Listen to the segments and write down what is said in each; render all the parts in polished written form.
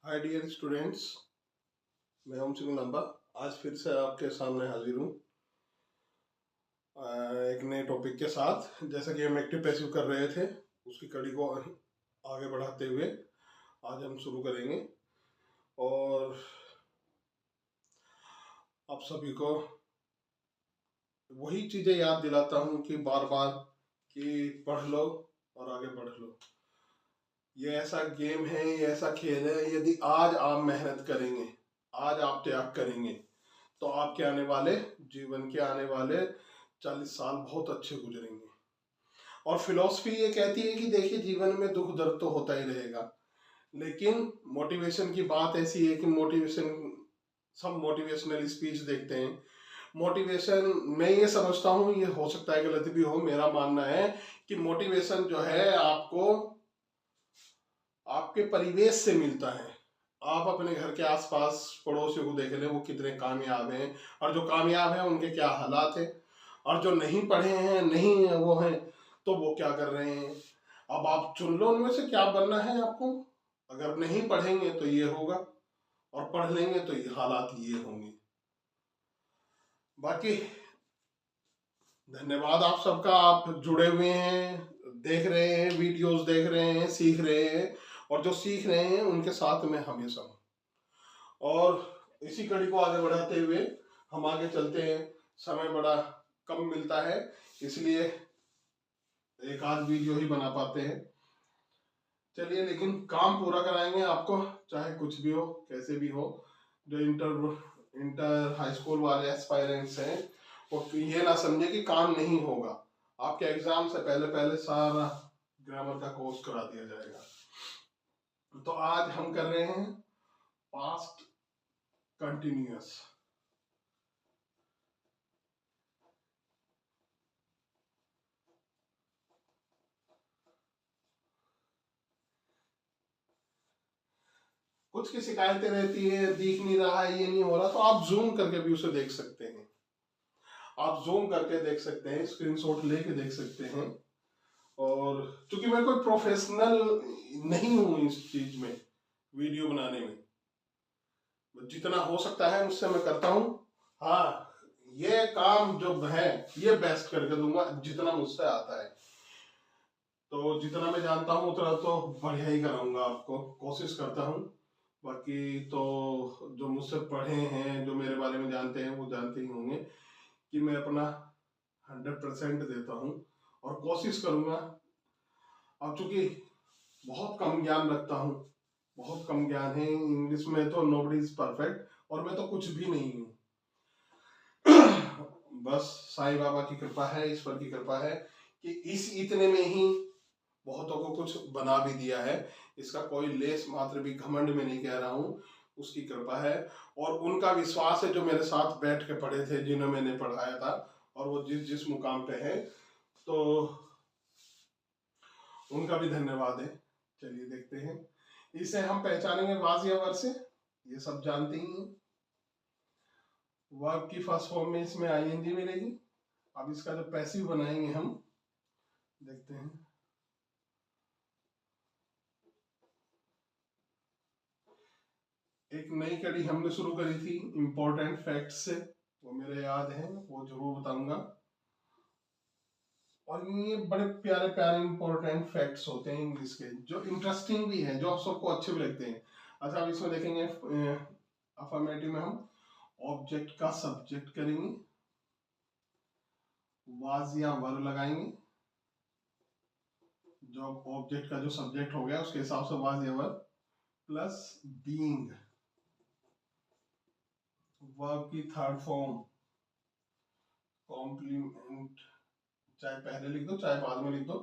Hi dear students, मैं ओम सिंह लंबा आज फिर से आपके सामने हाजिर हूँ एक नए टॉपिक के साथ। जैसा कि हम एक्टिव पैसिव कर रहे थे, उसकी कड़ी को आगे बढ़ाते हुए आज हम शुरू करेंगे। और आप सभी को वही चीज़ें याद दिलाता हूँ कि बार बार कि पढ़ लो और आगे बढ़ लो। ये ऐसा गेम है, ये ऐसा खेल है, यदि आज आप मेहनत करेंगे, आज आप त्याग करेंगे, तो आपके आने वाले जीवन के आने वाले 40 साल बहुत अच्छे गुजरेंगे। और फिलॉसफी ये कहती है कि देखिए, जीवन में दुख दर्द तो होता ही रहेगा, लेकिन मोटिवेशन की बात ऐसी है कि सब मोटिवेशनल स्पीच देखते हैं। मोटिवेशन, मैं ये समझता हूँ, ये हो सकता है गलत भी हो, मेरा मानना है कि मोटिवेशन जो है आपको आपके परिवेश से मिलता है। आप अपने घर के आसपास पड़ोसियों को देख लें, वो कितने कामयाब हैं, और जो कामयाब हैं उनके क्या हालात हैं, और जो नहीं पढ़े हैं, नहीं वो हैं, तो वो क्या कर रहे हैं। अब आप चुन लो उनमें से क्या बनना है आपको। अगर नहीं पढ़ेंगे तो ये होगा, और पढ़ लेंगे तो ये हालात ये होंगे। बाकी धन्यवाद आप सबका, आप जुड़े हुए हैं, देख रहे हैं, वीडियोस देख रहे हैं, सीख रहे हैं, और जो सीख रहे हैं उनके साथ में हमेशा हूँ। और इसी कड़ी को आगे बढ़ाते हुए हम आगे चलते हैं। समय बड़ा कम मिलता है, इसलिए एक आध वीडियो ही बना पाते हैं। चलिए, लेकिन काम पूरा कराएंगे आपको, चाहे कुछ भी हो, कैसे भी हो। जो इंटर हाई स्कूल वाले एस्पायरेंट्स हैं, वो ये ना समझे कि काम नहीं होगा। आपके एग्जाम से पहले पहले सारा ग्रामर का कोर्स करा दिया जाएगा। तो आज हम कर रहे हैं पास्ट कंटिन्यूअस। कुछ की शिकायतें रहती है, दिख नहीं रहा है, ये नहीं हो रहा, तो आप जूम करके भी उसे देख सकते हैं। आप जूम करके देख सकते हैं, स्क्रीनशॉट लेके देख सकते हैं। और चूंकि मैं कोई प्रोफेशनल नहीं हूं इस चीज में, वीडियो बनाने में, जितना हो सकता है मुझसे मैं करता हूँ। हाँ, ये काम जो है ये बेस्ट करके दूंगा जितना मुझसे आता है। तो जितना मैं जानता हूँ उतना तो बढ़िया ही कराऊंगा, आपको कोशिश करता हूँ। बाकी तो जो मुझसे पढ़े हैं, जो मेरे बारे में जानते हैं, वो जानते ही होंगे कि मैं अपना 100% देता हूँ और कोशिश करूंगा। अब चूंकि बहुत कम ज्ञान रखता हूँ, बहुत कम ज्ञान है इंग्लिश में, तो नोबडी इज परफेक्ट, और मैं तो कुछ भी नहीं हूँ। बस साईं बाबा की कृपा है, ईश्वर की कृपा है कि इस इतने में ही बहुतों को कुछ बना भी दिया है। इसका कोई लेस मात्र भी घमंड में नहीं कह रहा हूँ, उसकी कृपा है। और उनका विश्वास है जो मेरे साथ बैठ के पढ़े थे, जिन्हें मैंने पढ़ाया था, और वो जिस जिस मुकाम पे है, तो उनका भी धन्यवाद है। चलिए देखते हैं, इसे हम पहचानेंगे वाज या वर से, ये सब जानते ही हैं। वर्ब की फर्स्ट फॉर्म में इसमें आईएनजी मिलेगी। अब इसका जो पैसिव बनाएंगे हम, देखते हैं। एक नई कड़ी हमने शुरू करी थी इंपॉर्टेंट फैक्ट्स से, वो मेरे याद है, वो जरूर बताऊंगा। और ये बड़े प्यारे प्यारे इंपॉर्टेंट फैक्ट्स होते हैं इंग्लिश के, जो इंटरेस्टिंग भी हैं, जो सबको अच्छे भी लगते हैं। अच्छा, अब इसमें देखेंगे अफर्मेटिव में हम ऑब्जेक्ट का सब्जेक्ट करेंगे, वाज या वर लगाएंगे। जो ऑब्जेक्ट का जो सब्जेक्ट हो गया उसके हिसाब से वाज या वर, प्लस बीइंग, वर्ब की थर्ड फॉर्म कॉम्प्लीमेंट, चाहे पहले लिख दो चाहे बाद में लिख दो।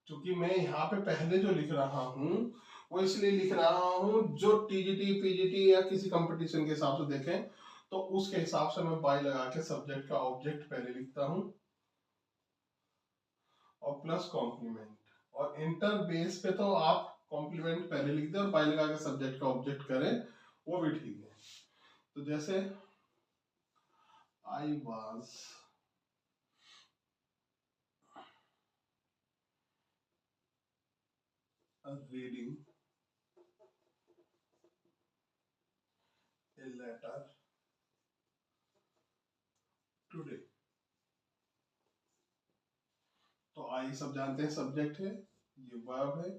क्योंकि मैं यहाँ पे पहले जो लिख रहा हूँ वो इसलिए लिख रहा हूँ, जो टीजीटी पीजीटी या किसी कंपटीशन के हिसाब से देखें, तो उसके हिसाब से मैं बाय लगा के सब्जेक्ट का ऑब्जेक्ट पहले लिखता हूँ, और प्लस कॉम्प्लीमेंट। और इंटर बेस पे तो आप कॉम्प्लीमेंट पहले लिख दे और बाय लगा के सब्जेक्ट का ऑब्जेक्ट करें, वो भी ठीक है। तो जैसे I was reading a letter today। तो आई सब जानते हैं, सब्जेक्ट है, ये वर्ब है,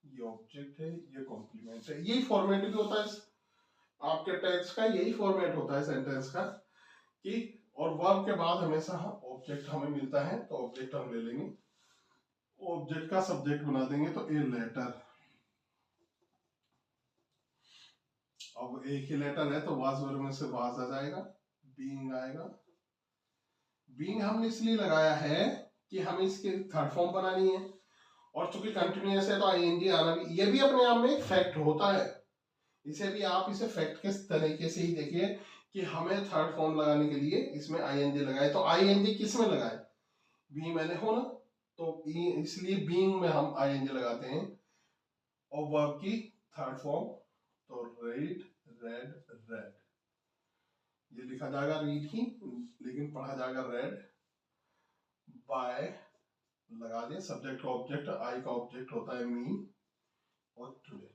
ये ऑब्जेक्ट है, ये कॉम्प्लीमेंट है। यही फॉर्मेट भी होता है आपके टेक्स्ट का, यही फॉर्मेट होता है सेंटेंस का कि, और वर्ब के बाद हमेशा ऑब्जेक्ट हमें मिलता है, तो ऑब्जेक्ट हम ले लेंगे, ऑब्जेक्ट का सब्जेक्ट बना देंगे, तो ए लेटर। अब एक ही लेटर है तो वाज वर्ब में से वाज आ जाएगा, बीइंग आएगा। बीइंग हमने इसलिए लगाया है कि हमें इसकी थर्ड फॉर्म बनानी है, और चूंकि कंटिन्यूअस है तो आईएनजी आना भी, ये भी अपने आप में एक फैक्ट होता है। इसे भी आप इसे फैक्ट के तरीके से ही देखिए कि हमें थर्ड फॉर्म लगाने के लिए इसमें आईएनजी लगाए, तो आईएनजी किस में लगाए, बी मैंने हो ना, तो इसलिए बीइंग में हम आईएनजी लगाते हैं। और वर्ब की थर्ड फॉर्म, तो रीड, रेड, रेड, ये लिखा जाएगा रीड ही, लेकिन पढ़ा जाएगा रेड। बाय लगा दिया, सब्जेक्ट का ऑब्जेक्ट, आई का ऑब्जेक्ट होता है मी, और टुडे।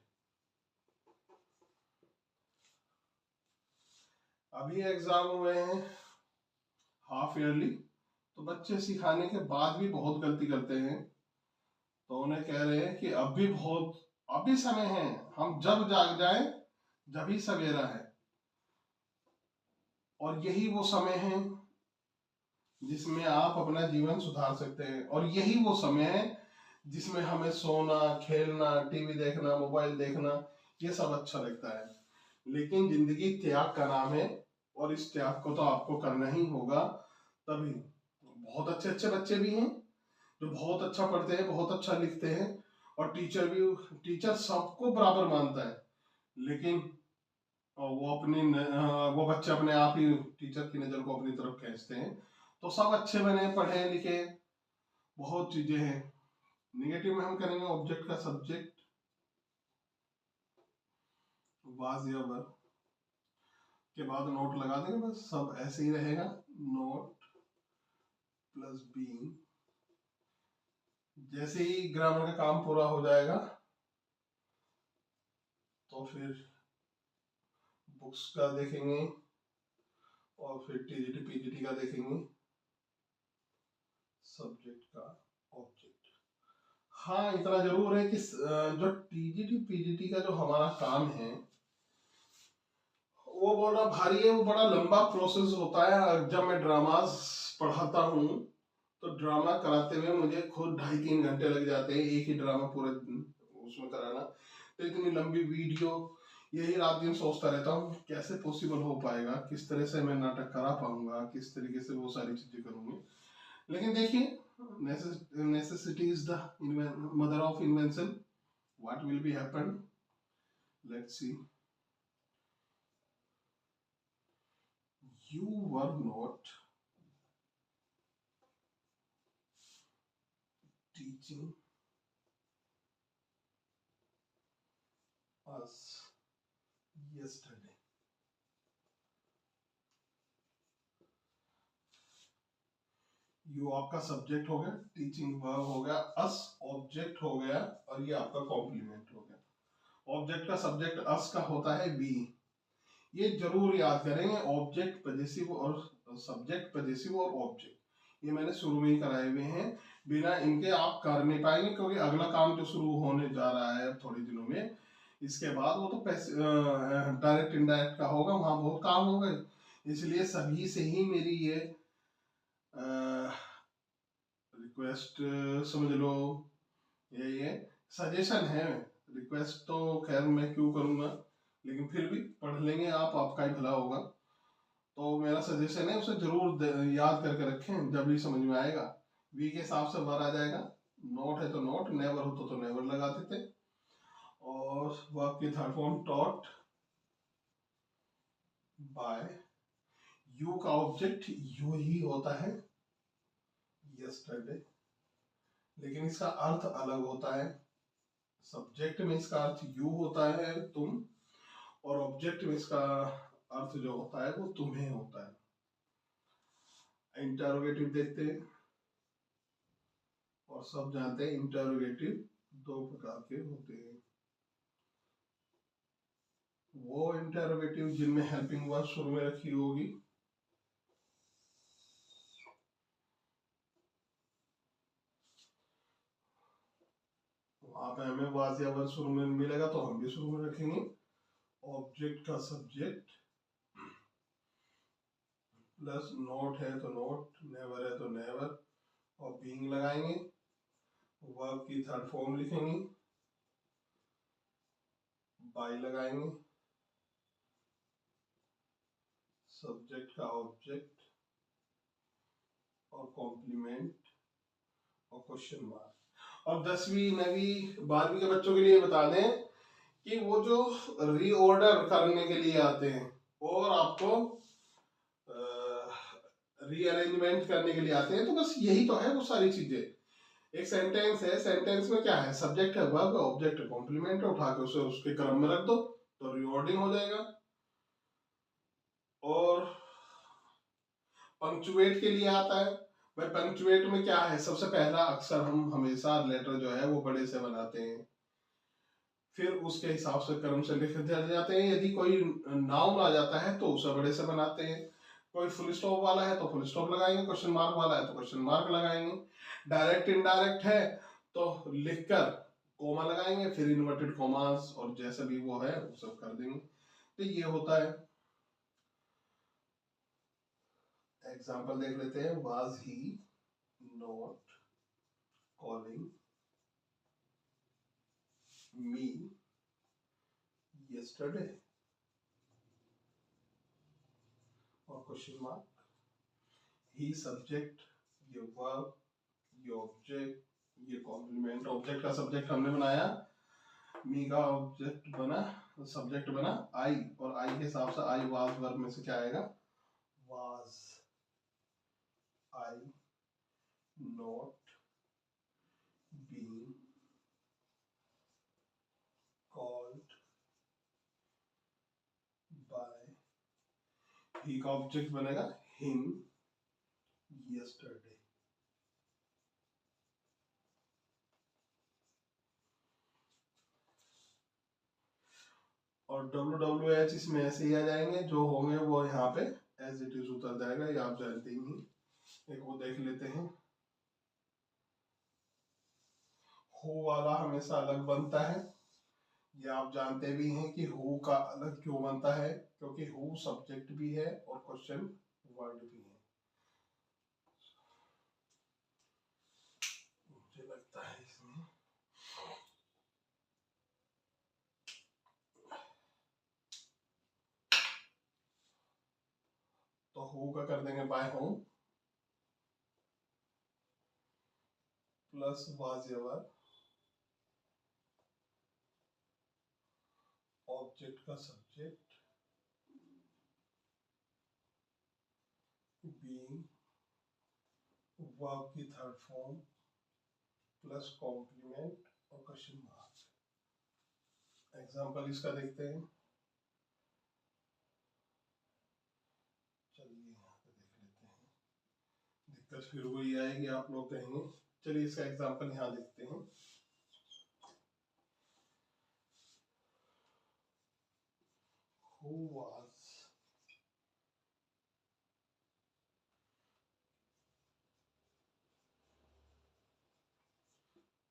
अभी एग्जाम हुए हैं हाफ ईयरली, तो बच्चे सिखाने के बाद भी बहुत गलती करते हैं, तो उन्हें कह रहे हैं कि अभी समय है, हम जब जाग जाए जब ही सवेरा है, और यही वो समय है जिसमें आप अपना जीवन सुधार सकते हैं, और यही वो समय है जिसमें हमें सोना, खेलना, टीवी देखना, मोबाइल देखना, ये सब अच्छा लगता है। लेकिन जिंदगी त्याग का नाम है, और इस त्याग को तो आपको करना ही होगा। तभी बहुत अच्छे अच्छे बच्चे भी हैं जो बहुत अच्छा पढ़ते हैं, बहुत अच्छा लिखते हैं, और टीचर सबको बराबर मानता है, लेकिन वो बच्चे अपने आप ही टीचर की नजर को अपनी तरफ खींचते हैं। तो सब अच्छे बने, पढ़े लिखे, बहुत चीजें हैं। निगेटिव में हम करेंगे ऑब्जेक्ट का सब्जेक्ट, वाज या वर के बाद नोट लगा देंगे, बस सब ऐसे ही रहेगा, नोट प्लस बीइंग। जैसे ही ग्रामर का काम पूरा हो जाएगा तो फिर बुक्स का देखेंगे, और फिर टीजीटी पीजीटी का देखेंगे, सब्जेक्ट का ऑब्जेक्ट। हाँ इतना जरूर है कि जो टीजीटी पीजीटी का जो हमारा काम है, वो बड़ा भारी है, वो बड़ा लंबा प्रोसेस होता है। जब मैं ड्रामास पढ़ाता हूँ तो ड्रामा कराते हुए मुझे खुद 2.5-3 घंटे लग जाते हैं, एक ही ड्रामा पूरे उसमें कराना। तो इतनी लंबी वीडियो, यही रात दिन सोचता रहता हूँ कैसे पॉसिबल हो पाएगा, किस तरह से मैं नाटक करा पाऊंगा, किस तरीके से वो सारी चीजें करूंगी। लेकिन देखिए, necessity is the mother of invention, what will be happen, let's see. You were not teaching us yesterday। You आपका सब्जेक्ट हो गया, टीचिंग वर्ब हो गया, अस ऑब्जेक्ट हो गया, और ये आपका कॉम्प्लीमेंट हो गया। ऑब्जेक्ट का सब्जेक्ट अस का होता है बी, ये जरूर याद करेंगे। ऑब्जेक्ट पजेसिव और सब्जेक्ट पजेसिव और ऑब्जेक्ट, ये मैंने शुरू में ही कराए हुए हैं, बिना इनके आप कर नहीं पाएंगे, क्योंकि अगला काम जो शुरू होने जा रहा है थोड़े दिनों में, इसके बाद वो तो डायरेक्ट इनडायरेक्ट का होगा, वहां बहुत काम होगा। इसलिए सभी से ही मेरी ये रिक्वेस्ट समझ लो, ये सजेशन है। रिक्वेस्ट तो खैर मैं क्यों करूंगा, लेकिन फिर भी पढ़ लेंगे आप, आपका ही भला होगा। तो मेरा सजेशन है, उसे जरूर याद करके रखें, जब भी समझ में आएगा। वी के हिसाब से वर आ जाएगा, नोट है तो नोट, नेवर हो तो नेवर लगा देते। और वर्ब की third form taught by, you का ऑब्जेक्ट यू ही होता है, यस्टरडे, लेकिन इसका अर्थ अलग होता है। सब्जेक्ट में इसका अर्थ यू होता है, तुम, और ऑब्जेक्ट में इसका अर्थ जो होता है वो तुम्हें होता है। इंटरोगेटिव देखते हैं, और सब जानते हैं इंटरोगेटिव 2 प्रकार के होते हैं, वो इंटरोगेटिव जिनमें हेल्पिंग वर्ब शुरू में रखी होगी, वहां पे हमें वाज या वर्ब शुरू में मिलेगा तो हम भी शुरू में रखेंगे। ऑब्जेक्ट का सब्जेक्ट प्लस नोट है तो नोट, नेवर है तो नेवर, और बीइंग लगाएंगे। वर्ब की थर्ड फॉर्म लिखेंगे, बाय लगाएंगे, सब्जेक्ट का ऑब्जेक्ट और कॉम्प्लीमेंट और क्वेश्चन मार्क। और 10वीं 9वीं 12वीं के बच्चों के लिए बता दें कि वो जो रीऑर्डर करने के लिए आते हैं और आपको रीअरेंजमेंट करने के लिए आते हैं, तो बस यही तो है वो सारी चीजें। एक सेंटेंस है, सेंटेंस में क्या है, सब्जेक्ट है, वर्ब है, ऑब्जेक्ट है, कॉम्प्लीमेंट है, उठा के उसे उसके क्रम में रख दो तो रीऑर्डिंग हो जाएगा। और पंक्चुएट के लिए आता है, भाई पंक्चुएट में क्या है, सबसे पहला अक्षर हम हमेशा लेटर जो है वो बड़े से बनाते हैं, फिर उसके हिसाब से क्रम से लिख दिए जाते हैं। यदि कोई नाउन आ जाता है तो उसे बड़े से बनाते हैं। कोई फुल स्टॉप वाला है तो फुल स्टॉप लगाएंगे, क्वेश्चन मार्क वाला है तो क्वेश्चन मार्क लगाएंगे, डायरेक्ट इनडायरेक्ट है तो लिखकर कोमा लगाएंगे, फिर इन्वर्टेड कॉमास और जैसे भी वो है वो सब कर देंगे। तो ये होता है। एग्जांपल देख लेते हैं। Was he not calling me yesterday, और क्वेश्चन मार्क। ही सब्जेक्ट, ये वर्ब, ये ऑब्जेक्ट, ये कॉम्प्लीमेंट। ऑब्जेक्ट का सब्जेक्ट हमने बनाया, मी का ऑब्जेक्ट बना, सब्जेक्ट बना आई, और आई के हिसाब से आई वाज वर्ब में से क्या आएगा, was I not being called by, ही का ऑब्जेक्ट बनेगा हिम yesterday। और WWH इसमें ऐसे ही आ जाएंगे, जो होंगे वो यहाँ पे एज इट इज उतर जाएगा, ये आप जानते ही नहीं। एक वो देख लेते हैं। हु वाला हमेशा अलग बनता है, ये आप जानते भी हैं कि हु का अलग क्यों बनता है, क्योंकि हु सब्जेक्ट भी है और क्वेश्चन वर्ड भी है। मुझे लगता है इसमें तो हु का कर देंगे by home plus was ever, object का सब्जेक्ट बीइंग, वर्ब की थर्ड फॉर्म प्लस कॉम्प्लीमेंट और क्वेश्चन मार्क। एग्जांपल इसका देखते हैं। चलिए यहाँ पे देख लेते हैं, दिक्कत फिर वही आएगी, आप लोग कहेंगे। चलिए इसका एग्जांपल यहाँ देखते हैं। Who was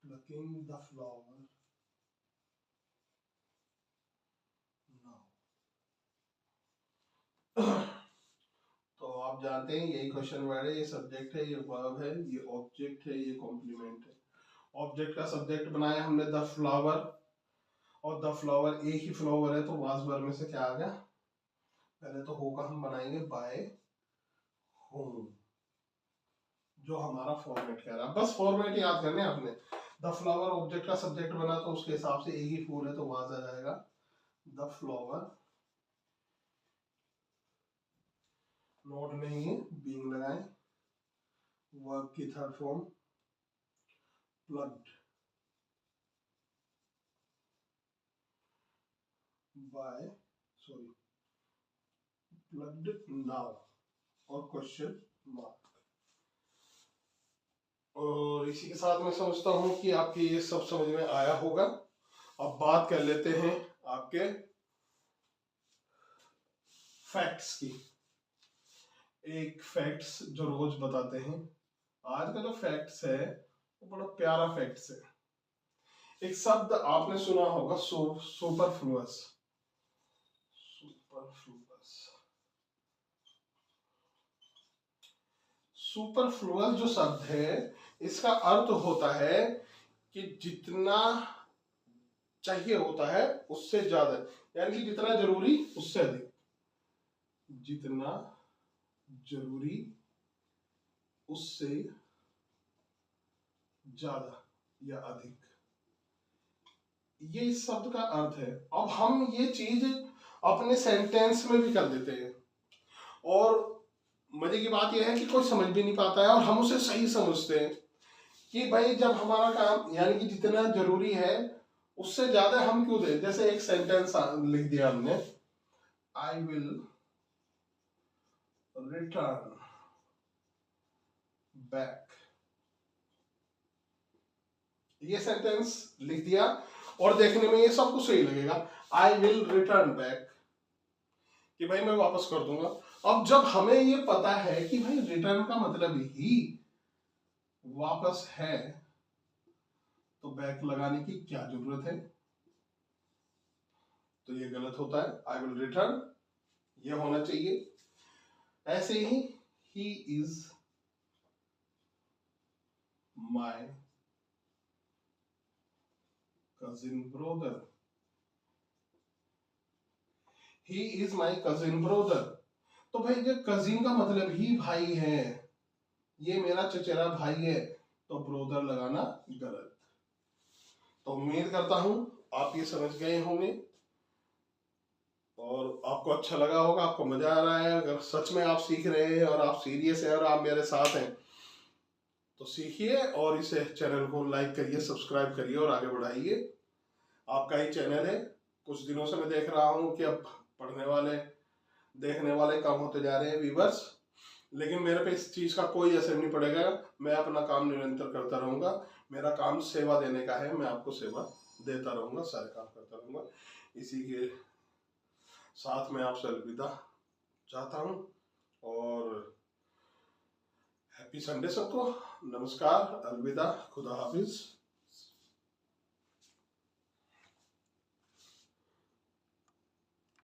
plucking the flower now? तो आप जानते हैं यही क्वेश्चन वर्ड है, ये सब्जेक्ट है, ये वर्ब है, ये ऑब्जेक्ट है, ये कॉम्प्लीमेंट है। ऑब्जेक्ट का सब्जेक्ट बनाया हमने द फ्लावर, और द फ्लावर एक ही फ्लावर है तो वाज वर्ब में से क्या आ गया, पहले तो हो का हम बनाएंगे बाय होम, जो हमारा फॉर्मेट कह रहा है। बस फॉर्मेट याद करने आपने। द फ्लावर ऑब्जेक्ट का सब्जेक्ट बना तो उसके हिसाब से एक ही फूल है तो वाज आ जाएगा द फ्लावर, नोट नहीं है, बीइंग लगाएं, वर्ब की third form plugged by, sorry plugged now, और क्वेश्चन मार्क। और इसी के साथ मैं समझता हूं कि आपकी ये सब समझ में आया होगा। अब बात कर लेते हैं आपके फैक्ट्स की। एक फैक्ट्स जो रोज बताते हैं। आज का जो फैक्ट्स है वो बड़ा प्यारा फैक्ट्स है। एक शब्द आपने सुना होगा, सुपरफ्लुअस। सुपरफ्लुअस सुपरफ्लुअस जो शब्द है, इसका अर्थ होता है कि जितना चाहिए होता है उससे ज्यादा, यानी कि जितना जरूरी उससे अधिक। जितना जरूरी उससे ज्यादा या अधिक, ये इस शब्द का अर्थ है। अब हम ये चीज अपने सेंटेंस में भी कर देते हैं, और मजे की बात यह है कि कोई समझ भी नहीं पाता है और हम उसे सही समझते हैं कि भाई जब हमारा काम यानी कि जितना जरूरी है उससे ज्यादा हम क्यों दें। जैसे एक सेंटेंस लिख दिया हमने, आई विल रिटर्न बैक। ये सेंटेंस लिख दिया और देखने में ये सब कुछ सही लगेगा, आई विल रिटर्न बैक, कि भाई मैं वापस कर दूंगा। अब जब हमें ये पता है कि भाई रिटर्न का मतलब ही वापस है, तो बैक लगाने की क्या जरूरत है। तो ये गलत होता है। आई विल रिटर्न ये होना चाहिए। ऐसे he is my cousin brother. He is my cousin brother. तो भाई ये कजिन का मतलब ही भाई है, ये मेरा चचेरा भाई है, तो ब्रोदर लगाना गलत। तो उम्मीद करता हूं आप ये समझ गए होंगे और आपको अच्छा लगा होगा, आपको मजा आ रहा है। अगर सच में आप सीख रहे हैं और आप सीरियस हैं और आप मेरे साथ हैं तो सीखिए और इसे चैनल को लाइक करिए, सब्सक्राइब करिए और आगे बढ़ाइए। आपका ही चैनल है। कुछ दिनों से मैं देख रहा हूँ कि अब पढ़ने वाले देखने वाले कम होते जा रहे हैं व्यूवर्स, लेकिन मेरे पे इस चीज का कोई असर नहीं पड़ेगा। मैं अपना काम निरंतर करता रहूंगा। मेरा काम सेवा देने का है, मैं आपको सेवा देता रहूंगा, सारे काम करता रहूंगा। इसी के साथ मैं आपसे अलविदा चाहता हूँ और हैप्पी संडे सबको। नमस्कार, अलविदा, खुदा हाफिज।